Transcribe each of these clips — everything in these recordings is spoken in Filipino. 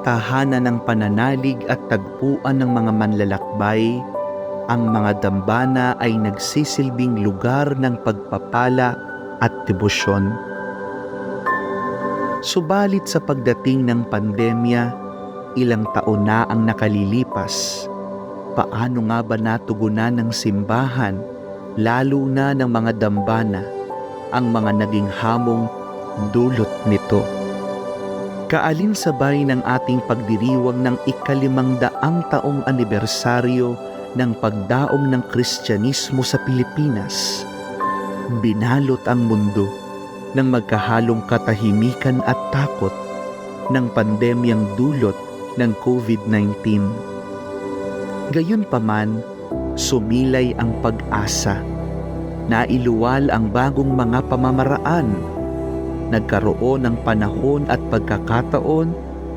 tahanan ng pananalig at tagpuan ng mga manlalakbay, ang mga dambana ay nagsisilbing lugar ng pagpapala at debosyon. Subalit sa pagdating ng pandemya, ilang taon na ang nakalilipas. Paano nga ba natugunan ng simbahan, lalo na ng mga dambana, ang mga naging hamong dulot nito? Kaalinsabay ng ating pagdiriwang ng 500 taong anibersaryo ng pagdaong ng Kristyanismo sa Pilipinas, binalot ang mundo ng magkahalong katahimikan at takot ng pandemyang dulot ng COVID-19. Gayunpaman, sumilay ang pag-asa. Nailuwal ang bagong mga pamamaraan. Nagkaroon ng panahon at pagkakataon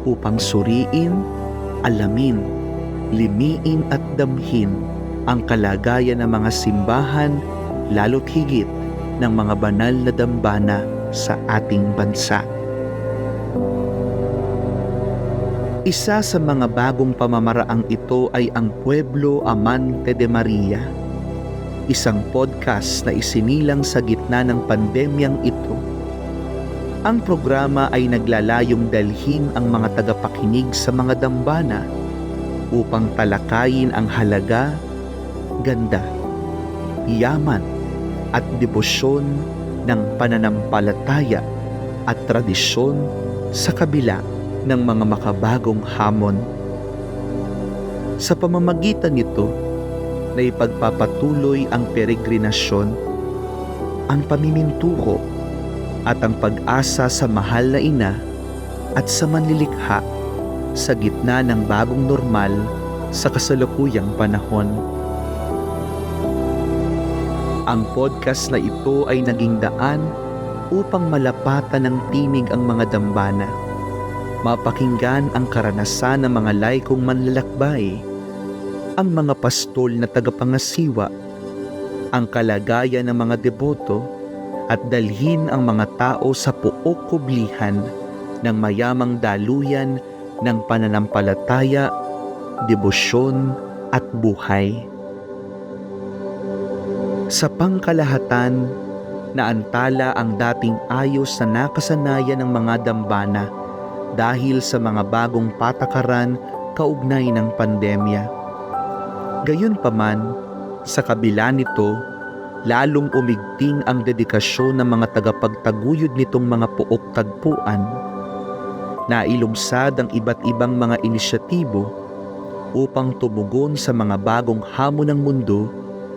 upang suriin, alamin, limiin at damhin ang kalagayan ng mga simbahan, lalo't higit ng mga banal na dambana sa ating bansa. Isa sa mga bagong pamamaraang ito ay ang Pueblo Amante de Maria, isang podcast na isinilang sa gitna ng pandemyang ito. Ang programa ay naglalayong dalhin ang mga tagapakinig sa mga dambana upang talakayin ang halaga, ganda, yaman at debosyon ng pananampalataya at tradisyon sa kabila ng mga makabagong hamon. Sa pamamagitan nito, na ipagpapatuloy ang peregrinasyon, ang pamiminturo at ang pag-asa sa mahal na ina at sa manlilikha sa gitna ng bagong normal sa kasalukuyang panahon. Ang podcast na ito ay naging daan upang malapatan ng tinig ang mga dambana, mapakinggan ang karanasan ng mga laikong manlalakbay, ang mga pastol na tagapangasiwa, ang kalagayan ng mga deboto, at dalhin ang mga tao sa puok kublihan ng mayamang daluyan ng pananampalataya, debosyon at buhay. Sa pangkalahatan, naantala ang dating ayos na nakasanayan ng mga dambana dahil sa mga bagong patakaran kaugnay ng pandemya. Gayunpaman, sa kabila nito, lalong umigting ang dedikasyon ng mga tagapagtaguyod nitong mga puok tagpuan. Nailumsad ang iba't ibang mga inisyatibo upang tumugon sa mga bagong hamon ng mundo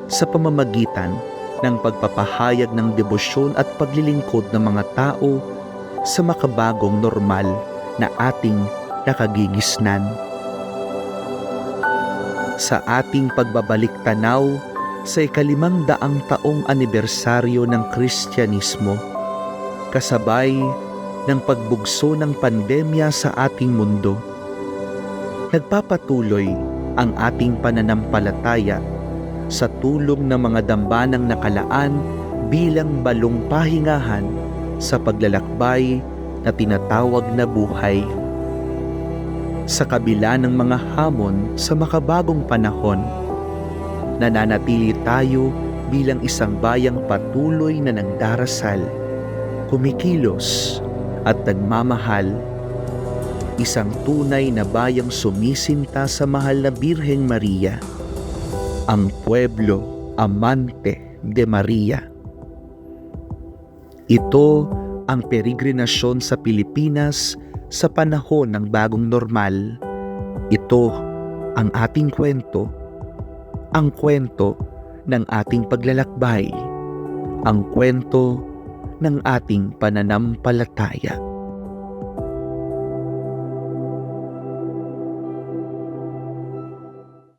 sa pamamagitan ng pagpapahayag ng debosyon at paglilingkod ng mga tao sa makabagong normal na ating nakagigisnan. Sa ating pagbabalik tanaw sa 500 taong anibersaryo ng Kristyanismo, kasabay ng pagbugso ng pandemya sa ating mundo, nagpapatuloy ang ating pananampalataya sa tulong ng mga dambanang nakalaan bilang balong pahingahan sa paglalakbay na tinatawag na buhay. Sa kabila ng mga hamon sa makabagong panahon, nananatili tayo bilang isang bayang patuloy na nagdarasal, kumikilos at nagmamahal. Isang tunay na bayang sumisinta sa mahal na Birheng Maria, ang Pueblo Amante de Maria. Ito ang peregrinasyon sa Pilipinas sa panahon ng bagong normal. Ito ang ating kwento, ang kwento ng ating paglalakbay, ang kwento ng ating pananampalataya.